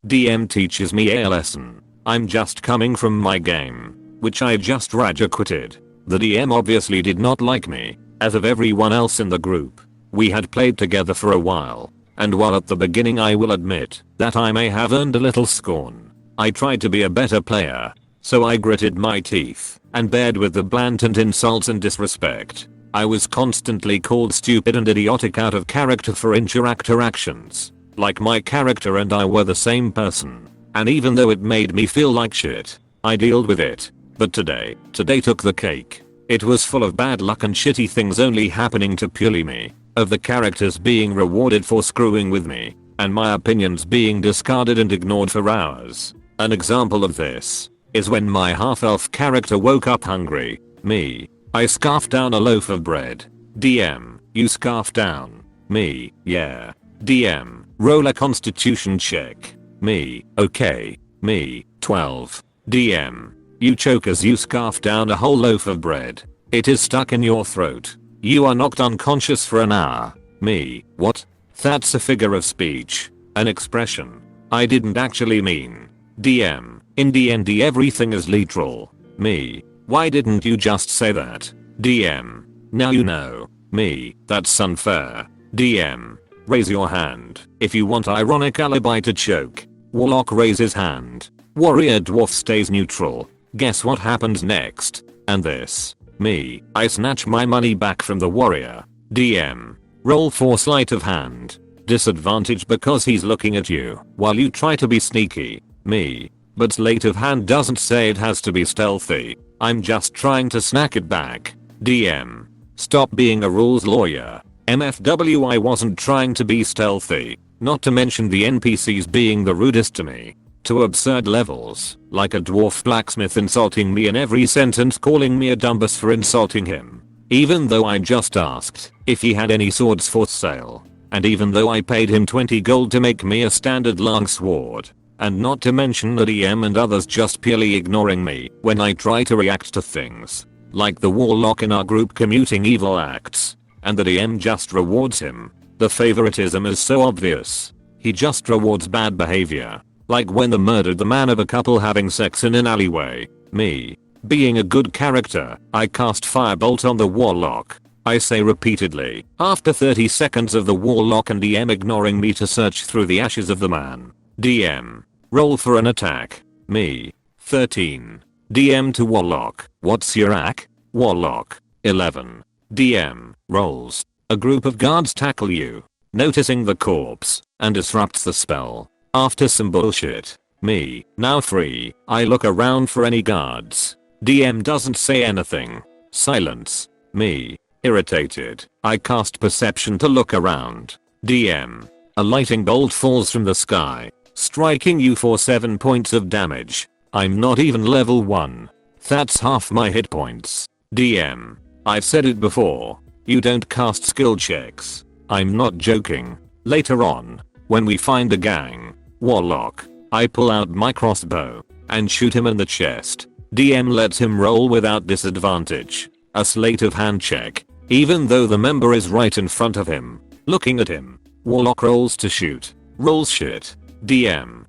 DM teaches me a lesson. I'm just coming from my game, which I just rage quitted. The DM obviously did not like me, as of everyone else in the group. We had played together for a while, and while at the beginning I will admit that I may have earned a little scorn, I tried to be a better player, so I gritted my teeth and bared with the blatant insults and disrespect. I was constantly called stupid and idiotic out of character for interactions, like my character and I were the same person. And even though it made me feel like shit, I dealt with it. But today took the cake. It was full of bad luck and shitty things only happening to purely me, of the characters being rewarded for screwing with me, and my opinions being discarded and ignored for hours. An example of this is when my half-elf character woke up hungry. Me. I scarfed down a loaf of bread. DM. You scarfed down. Me. Yeah. DM. Roll a constitution check. Me. Okay. Me. 12. DM. You choke as you scarf down a whole loaf of bread. It is stuck in your throat. You are knocked unconscious for an hour. Me. What? That's a figure of speech. An expression. I didn't actually mean. DM. In D&D everything is literal. Me. Why didn't you just say that? DM. Now you know. Me. That's unfair. DM. Raise your hand if you want ironic alibi to choke. Warlock raises hand. Warrior dwarf stays neutral. Guess what happens next? And this. Me. I snatch my money back from the warrior. DM. Roll for sleight of hand. Disadvantage because he's looking at you while you try to be sneaky. Me. But sleight of hand doesn't say it has to be stealthy. I'm just trying to snack it back. DM. Stop being a rules lawyer. MFW, I wasn't trying to be stealthy. Not to mention the NPCs being the rudest to me. To absurd levels, like a dwarf blacksmith insulting me in every sentence, calling me a dumbass for insulting him. Even though I just asked if he had any swords for sale. And even though I paid him 20 gold to make me a standard long sword. And not to mention the DM and others just purely ignoring me when I try to react to things. Like the warlock in our group commuting evil acts. And the DM just rewards him. The favoritism is so obvious. He just rewards bad behavior. Like when they murdered the man of a couple having sex in an alleyway. Me. Being a good character, I cast Firebolt on the warlock. I say repeatedly, after 30 seconds of the warlock and DM ignoring me to search through the ashes of the man. DM. Roll for an attack. Me. 13. DM to warlock. What's your AC? Warlock. 11. DM. Rolls. A group of guards tackle you, noticing the corpse, and disrupts the spell. After some bullshit. Me. Now free. I look around for any guards. DM doesn't say anything. Silence. Me. Irritated. I cast perception to look around. DM. A lightning bolt falls from the sky, striking you for 7 points of damage. I'm not even level 1. That's half my hit points. DM. I've said it before. You don't cast skill checks. I'm not joking. Later on, when we find a gang warlock, I pull out my crossbow and shoot him in the chest. DM lets him roll without disadvantage. A sleight of hand check, even though the member is right in front of him, looking at him. Warlock rolls to shoot. Rolls shit. DM.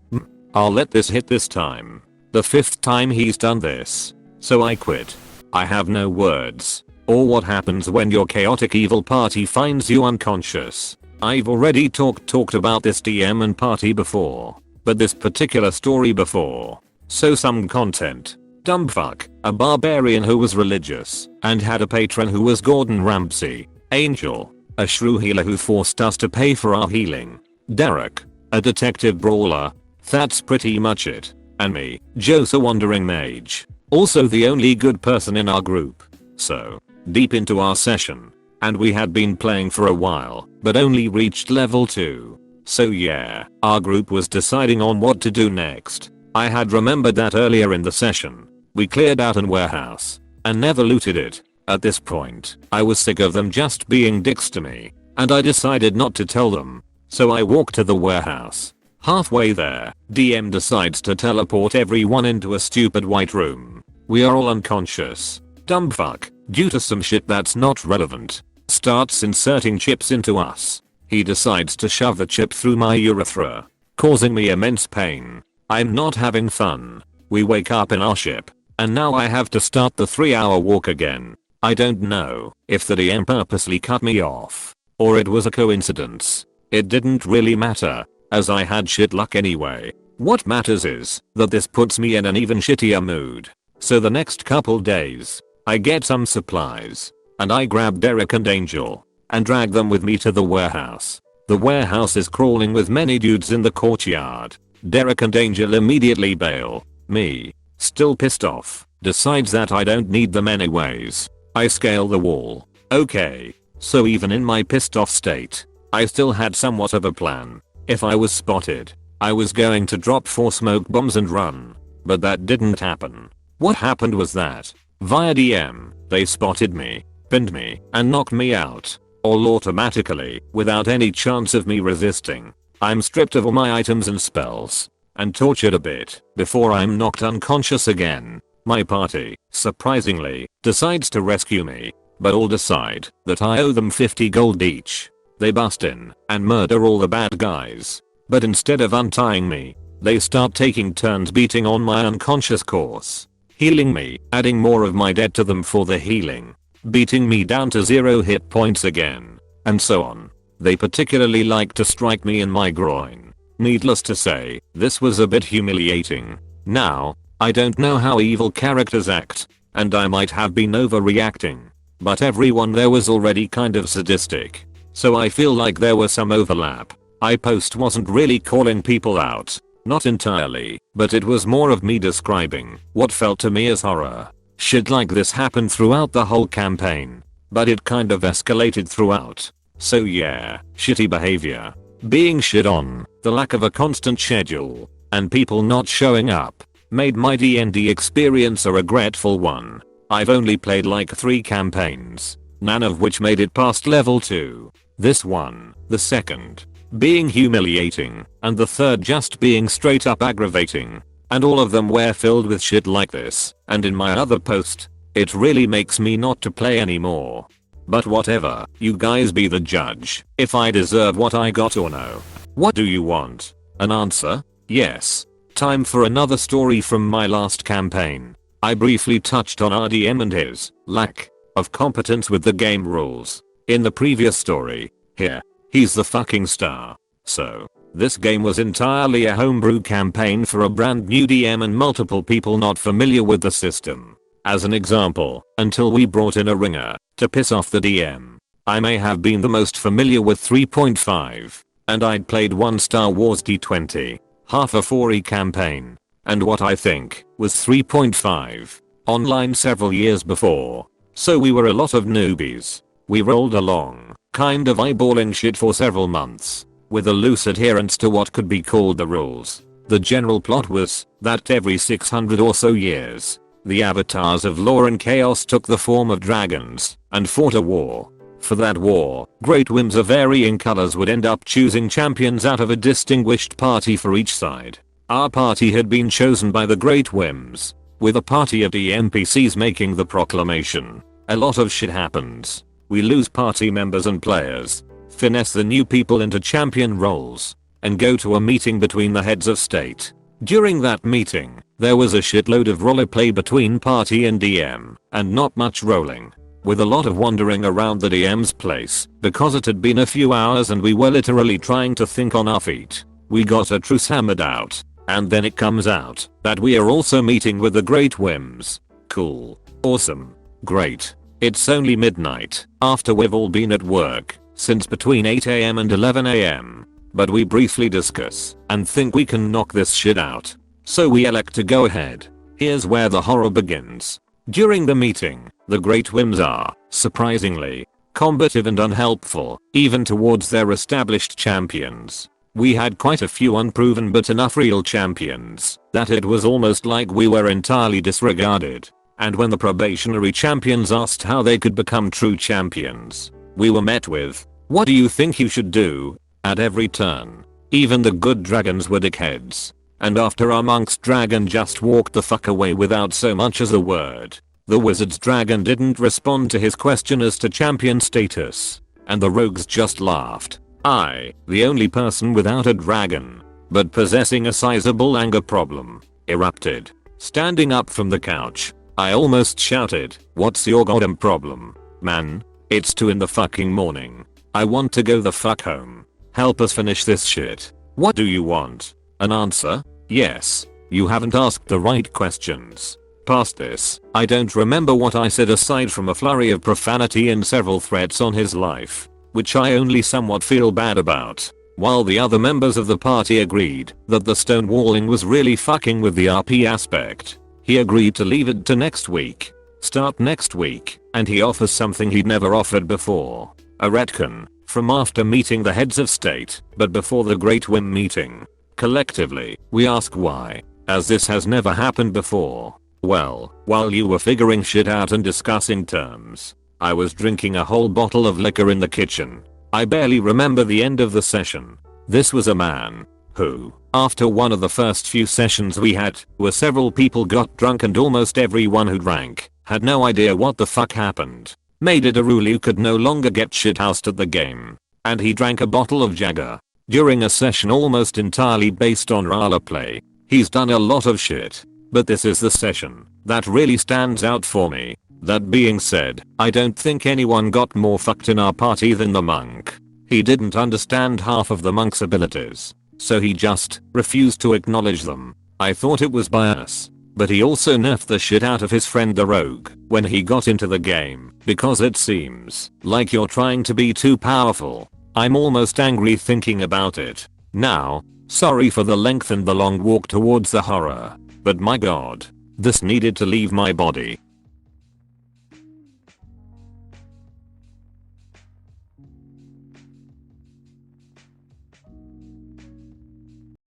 I'll let this hit this time. The 5th time he's done this. So I quit. I have no words. Or what happens when your chaotic evil party finds you unconscious. I've already talked about this DM and party before. But this particular story before. So some content. Dumbfuck. A barbarian who was religious and had a patron who was Gordon Ramsay. Angel. A shrew healer who forced us to pay for our healing. Derek. A detective brawler. That's pretty much it. And me, Jose, a wandering mage. Also the only good person in our group. So, deep into our session. And we had been playing for a while, but only reached level 2. So yeah, our group was deciding on what to do next. I had remembered that earlier in the session, we cleared out an warehouse and never looted it. At this point, I was sick of them just being dicks to me, and I decided not to tell them. So I walked to the warehouse. Halfway there, DM decides to teleport everyone into a stupid white room. We are all unconscious. Dumbfuck, due to some shit that's not relevant, starts inserting chips into us. He decides to shove the chip through my urethra. causing me immense pain. I'm not having fun. We wake up in our ship, and now I have to start the 3-hour walk again. I don't know if the DM purposely cut me off, or it was a coincidence. It didn't really matter, as I had shit luck anyway. What matters is that this puts me in an even shittier mood. So the next couple days, I get some supplies, and I grab Derek and Angel, and drag them with me to the warehouse. The warehouse is crawling with many dudes in the courtyard. Derek and Angel immediately bail. Me, still pissed off, decides that I don't need them anyways. I scale the wall. Okay, so even in my pissed off state, I still had somewhat of a plan. If I was spotted, I was going to drop 4 smoke bombs and run. But that didn't happen. What happened was that, via DM, they spotted me, pinned me, and knocked me out. All automatically, without any chance of me resisting. I'm stripped of all my items and spells, and tortured a bit before I'm knocked unconscious again. My party, surprisingly, decides to rescue me, but all decide that I owe them 50 gold each. They bust in and murder all the bad guys, but instead of untying me, they start taking turns beating on my unconscious corpse, healing me, adding more of my dead to them for the healing, beating me down to 0 hit points again, and so on. They particularly like to strike me in my groin. Needless to say, this was a bit humiliating. Now, I don't know how evil characters act, and I might have been overreacting, but everyone there was already kind of sadistic, so I feel like there was some overlap. I post wasn't really calling people out, not entirely, but it was more of me describing what felt to me as horror. Shit like this happened throughout the whole campaign, but it kind of escalated throughout. So yeah, shitty behavior, being shit on, the lack of a constant schedule, and people not showing up, made my D&D experience a regretful one. I've only played like 3 campaigns, none of which made it past level 2. This one, the second, being humiliating, and the third just being straight up aggravating. And all of them were filled with shit like this, and in my other post, it really makes me not to play anymore. But whatever, you guys be the judge, if I deserve what I got or no. What do you want? An answer? Yes. Time for another story from my last campaign. I briefly touched on RDM and his lack of competence with the game rules in the previous story. Here, he's the fucking star. So, this game was entirely a homebrew campaign for a brand new DM and multiple people not familiar with the system. As an example, until we brought in a ringer to piss off the DM, I may have been the most familiar with 3.5, and I'd played one Star Wars D20, half a 4E campaign, and what I think was 3.5 online several years before. So we were a lot of newbies. We rolled along, kind of eyeballing shit for several months, with a loose adherence to what could be called the rules. The general plot was that every 600 or so years, the avatars of law and chaos took the form of dragons and fought a war. For that war, great whims of varying colors would end up choosing champions out of a distinguished party for each side. Our party had been chosen by the great whims, with a party of NPCs making the proclamation. A lot of shit happens. We lose party members and players, finesse the new people into champion roles, and go to a meeting between the heads of state. During that meeting, there was a shitload of roleplay between party and DM, and not much rolling, with a lot of wandering around the DM's place, because it had been a few hours and we were literally trying to think on our feet. We got a truce hammered out, and then it comes out that we are also meeting with the Great Whims. Cool. Awesome. Great. It's only midnight, after we've all been at work since between 8 AM and 11 AM. But we briefly discuss and think we can knock this shit out. So we elect to go ahead. Here's where the horror begins. During the meeting, the Great Whims are, surprisingly, combative and unhelpful, even towards their established champions. We had quite a few unproven but enough real champions that it was almost like we were entirely disregarded. And when the probationary champions asked how they could become true champions, we were met with, "What do you think you should do?" at every turn. Even the good dragons were dickheads. And after our monk's dragon just walked the fuck away without so much as a word, the wizard's dragon didn't respond to his question as to champion status, and the rogues just laughed. I, the only person without a dragon, but possessing a sizable anger problem, erupted. Standing up from the couch, I almost shouted, "What's your goddamn problem, man? It's 2 in the fucking morning. I want to go the fuck home. Help us finish this shit. What do you want? An answer? Yes. You haven't asked the right questions. Past this, I don't remember what I said aside from a flurry of profanity and several threats on his life, which I only somewhat feel bad about. While the other members of the party agreed that the stonewalling was really fucking with the RP aspect, he agreed to leave it to next week. Start next week, and he offers something he'd never offered before. A retcon from after meeting the heads of state, but before the Great WIM meeting. Collectively, we ask why, as this has never happened before. Well, while you were figuring shit out and discussing terms, I was drinking a whole bottle of liquor in the kitchen. I barely remember the end of the session. This was a man who, after one of the first few sessions we had, where several people got drunk and almost everyone who drank had no idea what the fuck happened, made it a rule you could no longer get shithoused at the game. And he drank a bottle of Jagger during a session almost entirely based on Rala play. He's done a lot of shit, but this is the session that really stands out for me. That being said, I don't think anyone got more fucked in our party than the monk. He didn't understand half of the monk's abilities, so he just refused to acknowledge them. I thought it was bias, but he also nerfed the shit out of his friend the rogue when he got into the game, because it seems like you're trying to be too powerful. I'm almost angry thinking about it. Now, sorry for the length and the long walk towards the horror, but my god, this needed to leave my body.